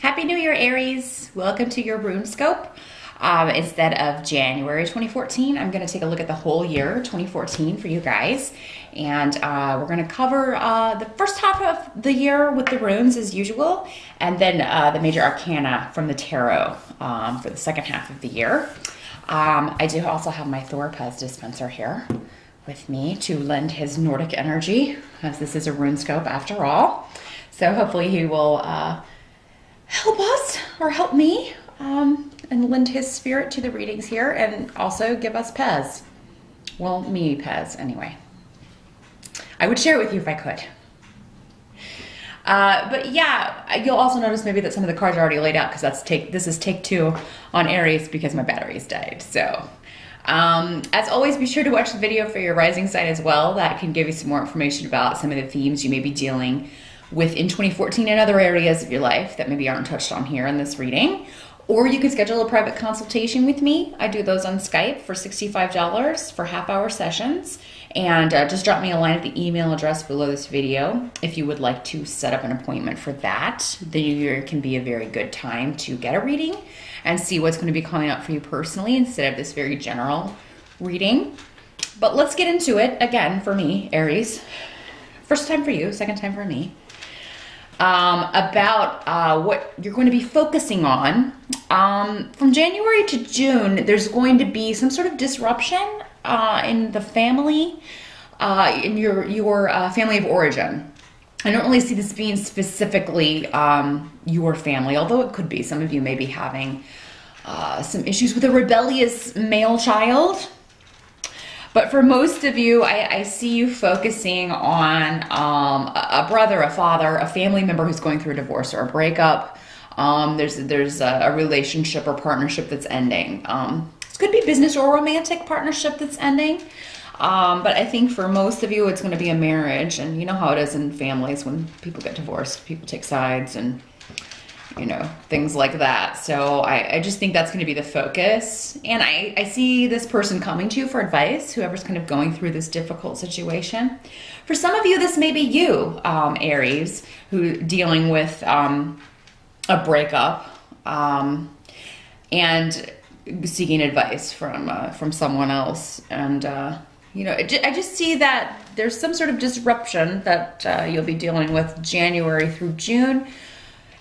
Happy New Year, Aries. Welcome to your Runescope. Instead of January 2014, I'm going to take a look at the whole year 2014 for you guys. And we're going to cover the first half of the year with the runes as usual, and then the major arcana from the tarot for the second half of the year. I do also have my Thorpez dispenser here with me to lend his Nordic energy, as this is a Runescope after all. So hopefully he will help us or help me and lend his spirit to the readings here, and also give us Pez. Well, me Pez anyway. I would share it with you if I could. But yeah, you'll also notice maybe that some of the cards are already laid out because this is take 2 on Aries because my batteries died. So as always, be sure to watch the video for your rising sign as well. That can give you some more information about some of the themes you may be dealing with in 2014 and other areas of your life that maybe aren't touched on here in this reading. Or you can schedule a private consultation with me. I do those on Skype for $65 for half-hour sessions. And just drop me a line at the email address below this video if you would like to set up an appointment for that. The new year can be a very good time to get a reading and see what's going to be coming up for you personally instead of this very general reading. But let's get into it again for me, Aries. First time for you, second time for me. About what you're going to be focusing on. From January to June, there's going to be some sort of disruption in the family, in your family of origin. I don't really see this being specifically your family, although it could be. Some of you may be having some issues with a rebellious male child. But for most of you, I see you focusing on a brother, a father, a family member who's going through a divorce or a breakup. There's a relationship or partnership that's ending. This could be business or romantic partnership that's ending. But I think for most of you, it's going to be a marriage. And you know how it is in families when people get divorced. People take sides and, you know, things like that. So I just think that's going to be the focus. And I see this person coming to you for advice, whoever's kind of going through this difficult situation. For some of you, this may be you, Aries, who dealing with a breakup and seeking advice from someone else. And, you know, I just see that there's some sort of disruption that you'll be dealing with January through June.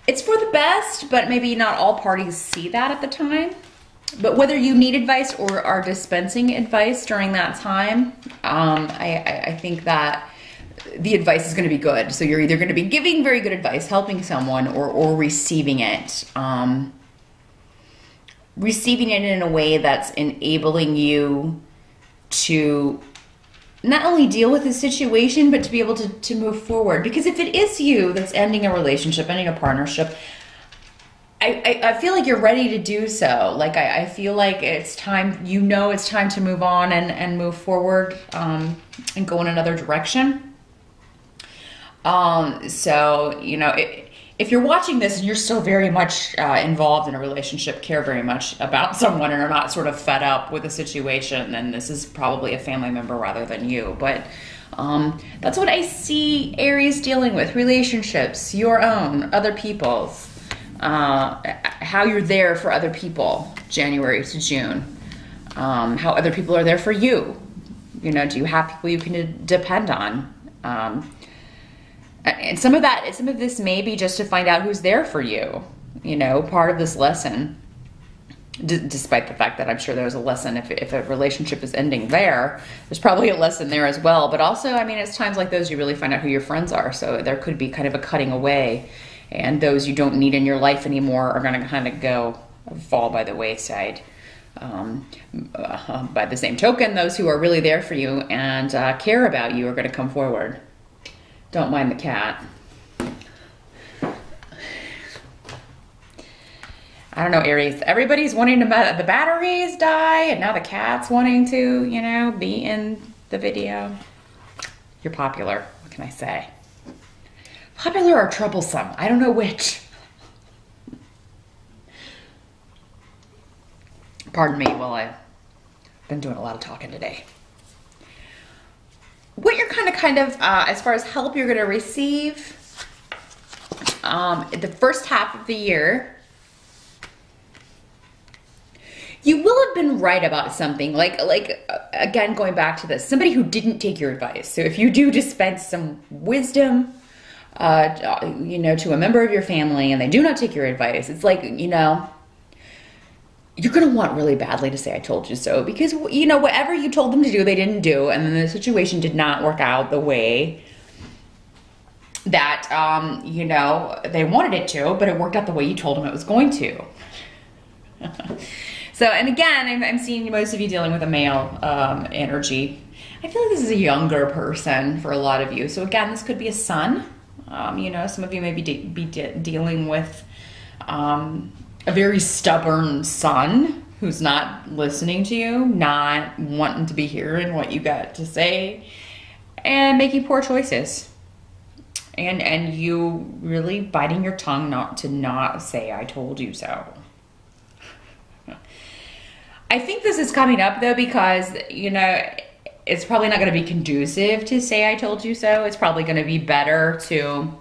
It's for the best, but maybe not all parties see that at the time. But whether you need advice or are dispensing advice during that time, I think that the advice is going to be good. So you're either going to be giving very good advice, helping someone, or receiving it. Receiving it in a way that's enabling you to not only deal with the situation, but to be able to move forward. Because if it is you that's ending a relationship, ending a partnership, I feel like you're ready to do so. Like, I feel like it's time, you know, it's time to move on and move forward and go in another direction. So, you know, if you're watching this and you're still very much involved in a relationship, care very much about someone, and are not sort of fed up with a situation, then this is probably a family member rather than you. But that's what I see Aries dealing with. Relationships, your own, other people's. How you're there for other people, January to June. How other people are there for you. You know, do you have people you can depend on? And some of this may be just to find out who's there for you. You know, part of this lesson, despite the fact that I'm sure there's a lesson if a relationship is ending there's probably a lesson there as well. But also, I mean, it's times like those you really find out who your friends are. So there could be kind of a cutting away, and those you don't need in your life anymore are going to kind of fall by the wayside. By the same token, those who are really there for you and care about you are going to come forward. Don't mind the cat. I don't know, Aries. Everybody's wanting to, the batteries die, and now the cat's wanting to, you know, be in the video. You're popular. What can I say? Popular or troublesome? I don't know which. Pardon me while I've been doing a lot of talking today. What you're kind of, as far as help you're going to receive, The first half of the year, you will have been right about something. Like again, going back to this, somebody who didn't take your advice. So if you do dispense some wisdom, you know, to a member of your family and they do not take your advice, it's like, you know, you're going to want really badly to say, I told you so, because, you know, whatever you told them to do, they didn't do. And then the situation did not work out the way that, you know, they wanted it to, but it worked out the way you told them it was going to. So, and again, I'm seeing most of you dealing with a male energy. I feel like this is a younger person for a lot of you. So again, this could be a son. You know, some of you may be dealing with a very stubborn son who's not listening to you, not wanting to be hearing what you got to say, and making poor choices. And you really biting your tongue not to say, I told you so. I think this is coming up though, because, you know, it's probably not going to be conducive to say, I told you so. It's probably going to be better to,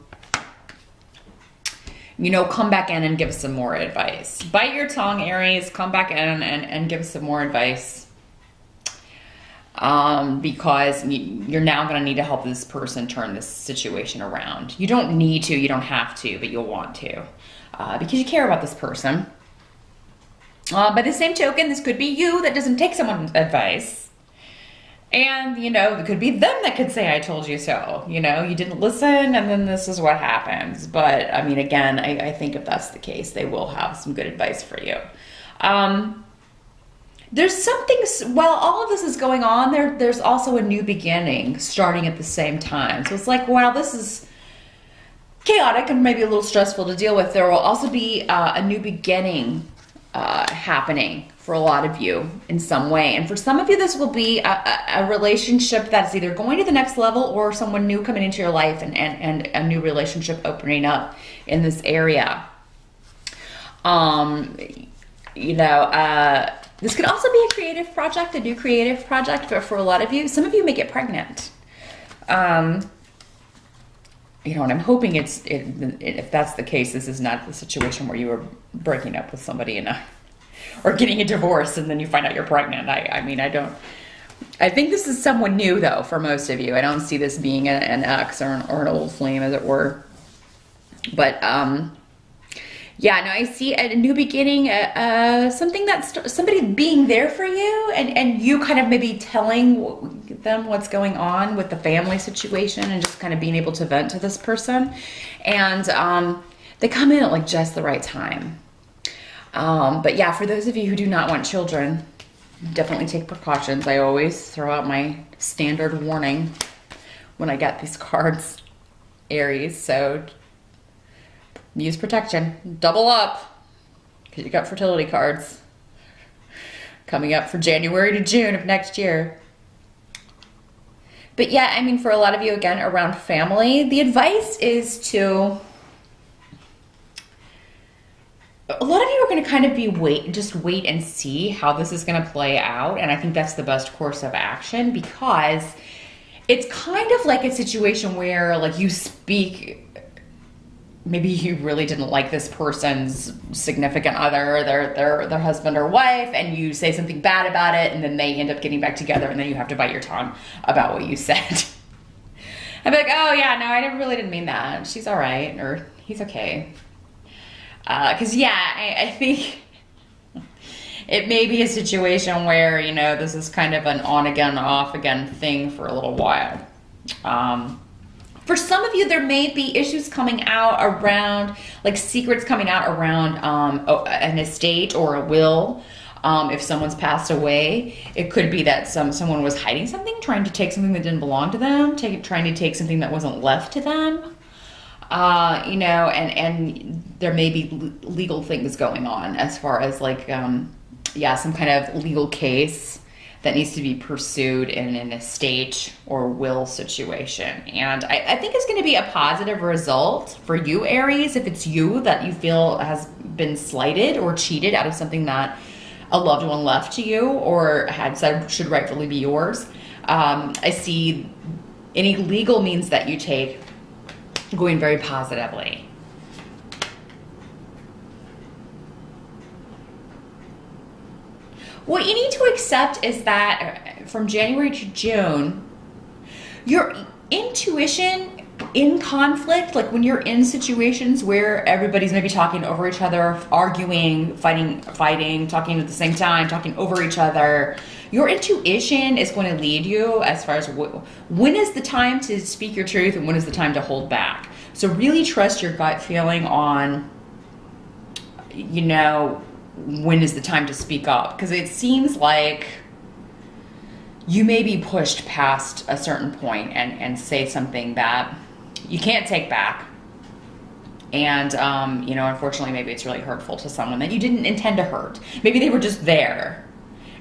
you know, come back in and give us some more advice. Bite your tongue, Aries. Come back in and give us some more advice. Because you're now going to need to help this person turn this situation around. You don't need to, you don't have to, but you'll want to. Because you care about this person. By the same token, this could be you that doesn't take someone's advice. And, you know, it could be them that could say, I told you so. You know, you didn't listen, and then this is what happens. But, I mean, again, I think if that's the case, they will have some good advice for you. There's something, while all of this is going on, there's also a new beginning starting at the same time. So it's like, wow, this is chaotic and maybe a little stressful to deal with. There will also be a new beginning happening for a lot of you in some way. And for some of you, this will be a relationship that's either going to the next level or someone new coming into your life and a new relationship opening up in this area. You know, this could also be a creative project, a new creative project, but for a lot of you, some of you may get pregnant. You know, and I'm hoping if that's the case, this is not the situation where you are breaking up with somebody or getting a divorce and then you find out you're pregnant. I mean, I think this is someone new though, for most of you. I don't see this being an ex or an old flame, as it were. But, yeah, no, I see a new beginning, something that's somebody being there for you and you kind of maybe telling them what's going on with the family situation and just kind of being able to vent to this person. And they come in at like just the right time. But yeah, for those of you who do not want children, definitely take precautions. I always throw out my standard warning when I get these cards, Aries. So use protection, double up, because you got fertility cards coming up for January to June of next year. But yeah, I mean, for a lot of you, again, around family, the advice is to, a lot of you are going to kind of be just wait and see how this is going to play out. And I think that's the best course of action, because it's kind of like a situation where like you speak, maybe you really didn't like this person's significant other, their husband or wife, and you say something bad about it, and then they end up getting back together, and then you have to bite your tongue about what you said. I'd be like, oh yeah, no, I really didn't mean that. She's all right, or he's okay. Because yeah, I think it may be a situation where, you know, this is kind of an on again, off again thing for a little while. For some of you, there may be issues coming out around, like secrets coming out around an estate or a will. If someone's passed away, it could be that someone was hiding something, trying to take something that didn't belong to them, trying to take something that wasn't left to them. You know, and there may be legal things going on as far as like, yeah, some kind of legal case that needs to be pursued in an estate or will situation. And I think it's going to be a positive result for you, Aries, if it's you that you feel has been slighted or cheated out of something that a loved one left to you or had said should rightfully be yours. I see any legal means that you take going very positively. What you need to accept is that from January to June, your intuition in conflict, like when you're in situations where everybody's maybe talking over each other, arguing, fighting, talking at the same time, talking over each other, your intuition is going to lead you as far as when is the time to speak your truth and when is the time to hold back. So really trust your gut feeling on, you know, when is the time to speak up, because it seems like you may be pushed past a certain point and say something that you can't take back. And, you know, unfortunately, maybe it's really hurtful to someone that you didn't intend to hurt. Maybe they were just there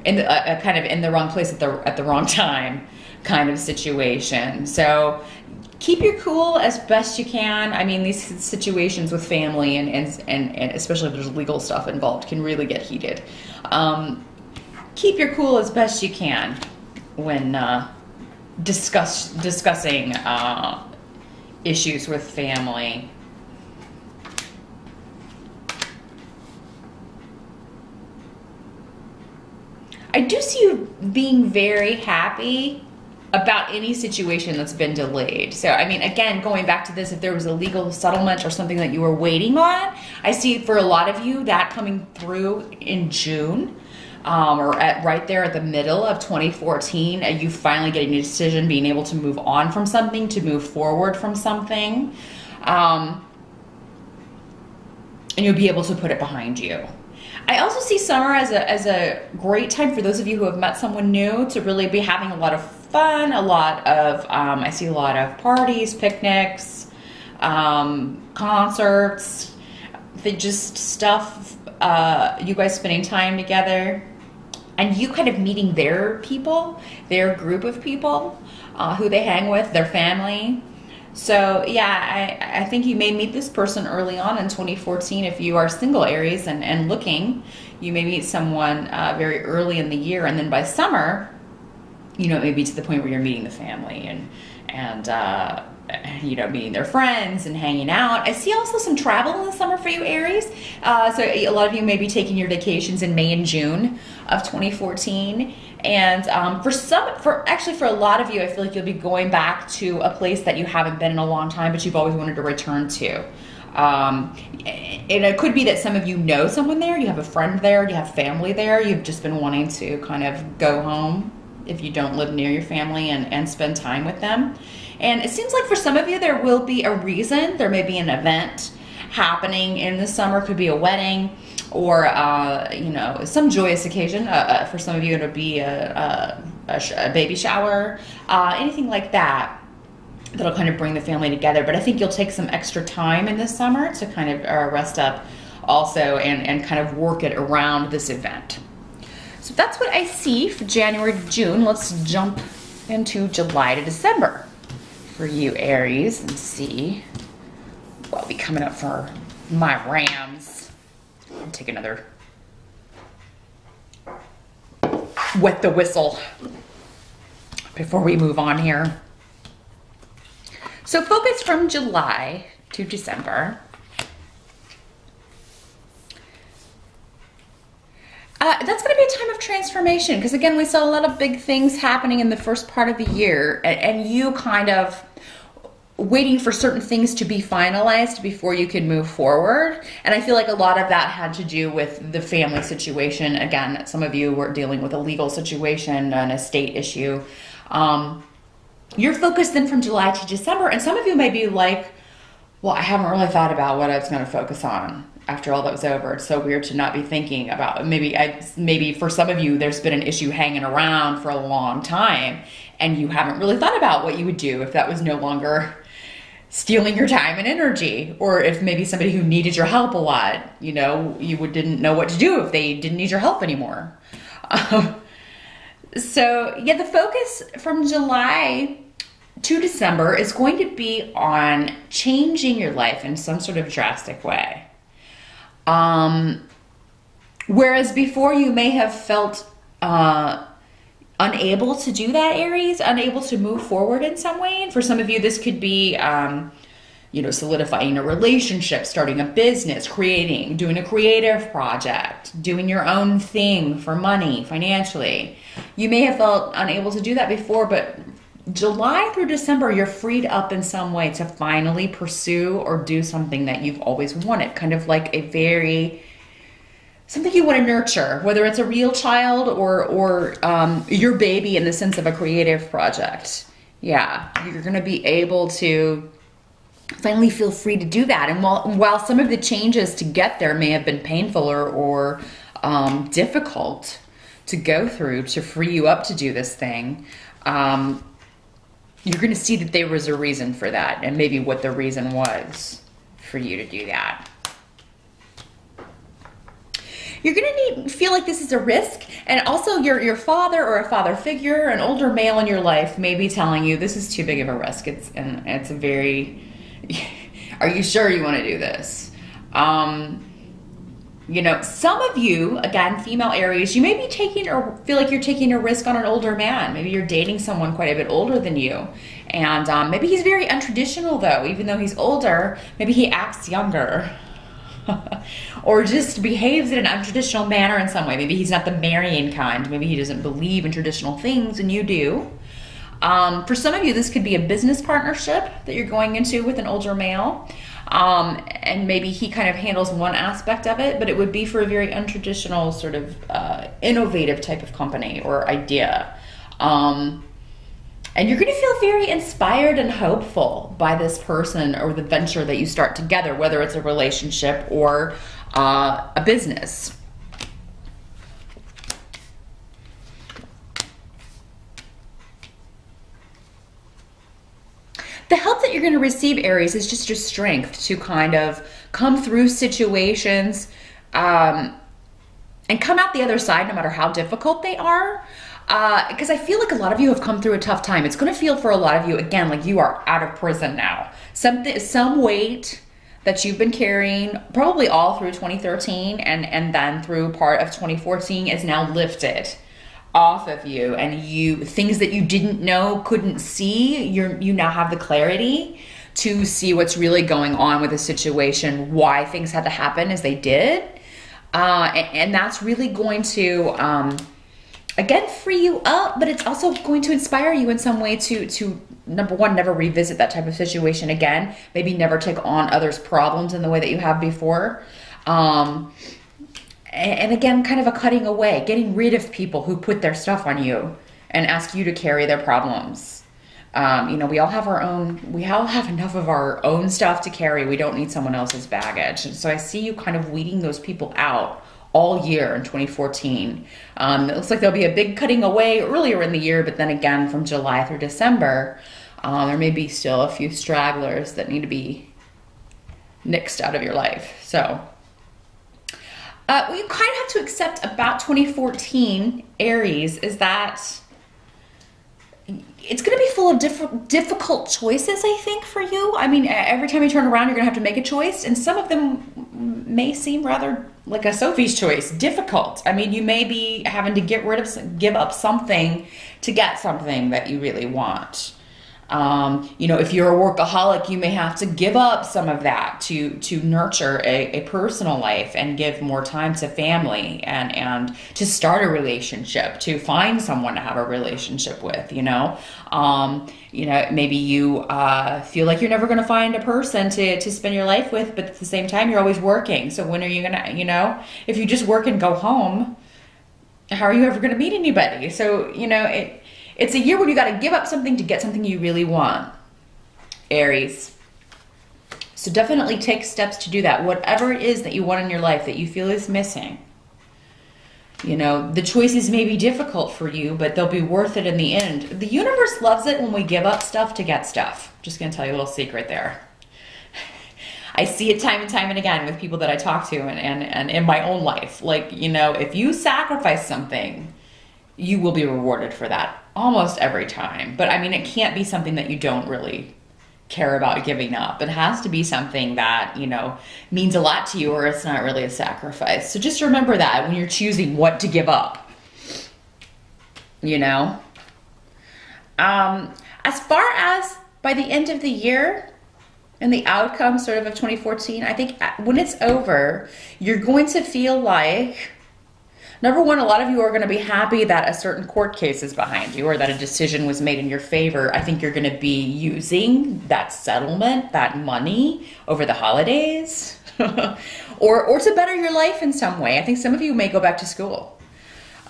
in the, kind of in the wrong place at the wrong time kind of situation. So keep your cool as best you can. I mean, these situations with family and especially if there's legal stuff involved can really get heated. Keep your cool as best you can when discussing issues with family. I do see you being very happy about any situation that's been delayed. So, I mean, again, going back to this, if there was a legal settlement or something that you were waiting on, I see for a lot of you that coming through in June, or right there at the middle of 2014, you finally getting a decision, being able to move on from something, to move forward from something, and you'll be able to put it behind you. I also see summer as a great time for those of you who have met someone new to really be having a lot of fun, a lot of, I see a lot of parties, picnics, concerts, just stuff, you guys spending time together, and you kind of meeting their people, their group of people, who they hang with, their family. So yeah, I think you may meet this person early on in 2014 if you are single, Aries, and looking. You may meet someone very early in the year, and then by summer, you know, maybe to the point where you're meeting the family and you know, meeting their friends and hanging out. I see also some travel in the summer for you, Aries. So a lot of you may be taking your vacations in May and June of 2014. And for a lot of you, I feel like you'll be going back to a place that you haven't been in a long time, but you've always wanted to return to. And it could be that some of you know someone there, you have a friend there, you have family there, you've just been wanting to kind of go home if you don't live near your family and spend time with them. And it seems like for some of you, there will be a reason. There may be an event happening in the summer. Could be a wedding or, you know, some joyous occasion. For some of you, it'll be a baby shower, anything like that. That'll kind of bring the family together. But I think you'll take some extra time in the summer to kind of rest up also and kind of work it around this event. So that's what I see for January to June. Let's jump into July to December for you, Aries, and see what'll be coming up for my Rams. I'll take another wet the whistle before we move on here. So focus from July to December. That's going to be a time of transformation because, again, we saw a lot of big things happening in the first part of the year, and you kind of waiting for certain things to be finalized before you could move forward. And I feel like a lot of that had to do with the family situation. Again, some of you were dealing with a legal situation, an estate issue. You're focused then from July to December, and some of you may be like, well, I haven't really thought about what I was going to focus on after all that was over. It's so weird to not be thinking about, maybe for some of you, there's been an issue hanging around for a long time, and you haven't really thought about what you would do if that was no longer stealing your time and energy, or if maybe somebody who needed your help a lot, you know, didn't know what to do if they didn't need your help anymore. So yeah, the focus from July to December is going to be on changing your life in some sort of drastic way. Whereas before you may have felt unable to do that, Aries, unable to move forward in some way. And for some of you, this could be you know, solidifying a relationship, starting a business, doing a creative project, doing your own thing for money, financially. You may have felt unable to do that before, but July through December, you're freed up in some way to finally pursue or do something that you've always wanted, kind of like something you want to nurture, whether it's a real child or your baby in the sense of a creative project. Yeah, you're going to be able to finally feel free to do that. And while some of the changes to get there may have been painful or difficult to go through to free you up to do this thing, you're going to see that there was a reason for that, and maybe what the reason was for you to do that. You're going to feel like this is a risk, and also your father or a father figure, an older male in your life, may be telling you this is too big of a risk. It's a very, are you sure you want to do this? You know, some of you, again, female Aries, you may be taking or feel like you're taking a risk on an older man. Maybe you're dating someone quite a bit older than you. And maybe he's very untraditional, though. Even though he's older, maybe he acts younger. Or just behaves in an untraditional manner in some way. Maybe he's not the marrying kind. Maybe he doesn't believe in traditional things and you do. For some of you, this could be a business partnership that you're going into with an older male. And maybe he kind of handles one aspect of it, but it would be for a very untraditional sort of innovative type of company or idea. And you're going to feel very inspired and hopeful by this person or the venture that you start together, whether it's a relationship or a business. The help that you're going to receive, Aries, is just your strength to kind of come through situations and come out the other side no matter how difficult they are. Because I feel like a lot of you have come through a tough time. It's going to feel for a lot of you, again, like you are out of prison now. Some weight that you've been carrying probably all through 2013 and then through part of 2014 is now lifted off of you, and things that you didn't know, couldn't see, you now have the clarity to see what's really going on with the situation, why things had to happen as they did, and that's really going to again free you up, but it's also going to inspire you in some way to number one, never revisit that type of situation again, maybe never take on others' problems in the way that you have before. And again, kind of a cutting away, getting rid of people who put their stuff on you and ask you to carry their problems. You know, we all have enough of our own stuff to carry. We don't need someone else's baggage. And so I see you kind of weeding those people out all year in 2014. It looks like there'll be a big cutting away earlier in the year, but then again, from July through December, there may be still a few stragglers that need to be nixed out of your life. So what you kind of have to accept about 2014, Aries, is that it's going to be full of difficult choices, I think, for you. I mean, every time you turn around, you're going to have to make a choice, and some of them may seem rather like a Sophie's choice, difficult. I mean, you may be having to give up something to get something that you really want. You know, if you're a workaholic, you may have to give up some of that to nurture a personal life and give more time to family and to start a relationship, to find someone to have a relationship with, you know. Maybe you feel like you're never going to find a person to spend your life with, but at the same time, you're always working. So when are you going to, you know, if you just work and go home, how are you ever going to meet anybody? So, you know, it's a year when you got to give up something to get something you really want, Aries. So definitely take steps to do that. Whatever it is that you want in your life that you feel is missing. You know, the choices may be difficult for you, but they'll be worth it in the end. The universe loves it when we give up stuff to get stuff. Just going to tell you a little secret there. I see it time and time and again with people that I talk to and in my own life. Like, you know, if you sacrifice something, you will be rewarded for that almost every time. But I mean, it can't be something that you don't really care about giving up. It has to be something that, you know, means a lot to you, or it's not really a sacrifice. So just remember that when you're choosing what to give up, you know. As far as by the end of the year, and the outcome sort of 2014, I think when it's over, you're going to feel like, number one, a lot of you are going to be happy that a certain court case is behind you or that a decision was made in your favor. I think you're going to be using that settlement, that money over the holidays or to better your life in some way. I think some of you may go back to school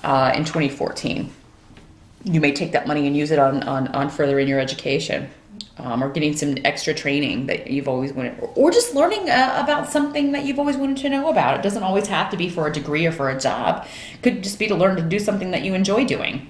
in 2014. You may take that money and use it on furthering your education. Or getting some extra training that you've always wanted, or just learning about something that you've always wanted to know about. It doesn't always have to be for a degree or for a job. It could just be to learn to do something that you enjoy doing.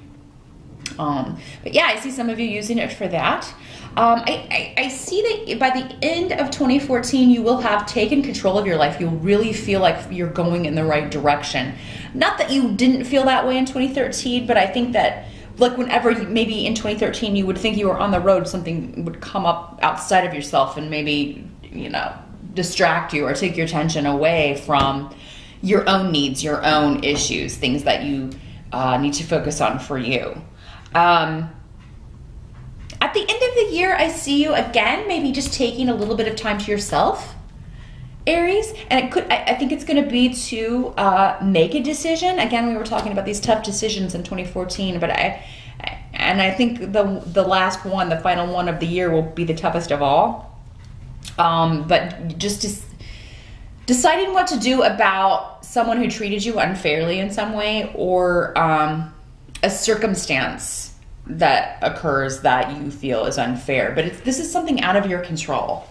But yeah, I see some of you using it for that. I see that by the end of 2014, you will have taken control of your life. You'll really feel like you're going in the right direction. Not that you didn't feel that way in 2013, but I think that like whenever maybe in 2013 you would think you were on the road, something would come up outside of yourself and maybe, you know, distract you or take your attention away from your own needs, your own issues, things that you need to focus on for you. At the end of the year, I see you again, maybe just taking a little bit of time to yourself, Aries, and it could, I think it's going to be to make a decision. Again, we were talking about these tough decisions in 2014, but I think the last one, the final one of the year, will be the toughest of all. But just deciding what to do about someone who treated you unfairly in some way, or a circumstance that occurs that you feel is unfair. But this is something out of your control.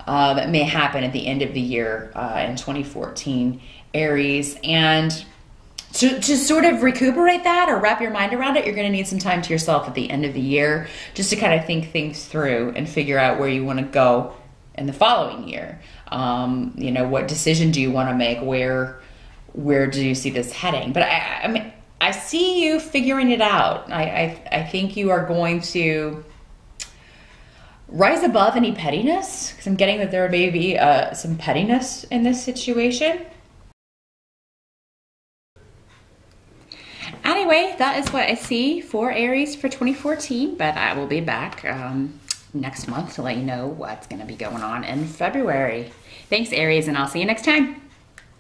That may happen at the end of the year in 2014, Aries. And to sort of recuperate that or wrap your mind around it, you're going to need some time to yourself at the end of the year just to kind of think things through and figure out where you want to go in the following year. You know, what decision do you want to make? Where do you see this heading? But I mean, I see you figuring it out. I think you are going to rise above any pettiness, because I'm getting that there may be some pettiness in this situation. Anyway, that is what I see for Aries for 2014, but I will be back next month to let you know what's going to be going on in February. Thanks, Aries, and I'll see you next time.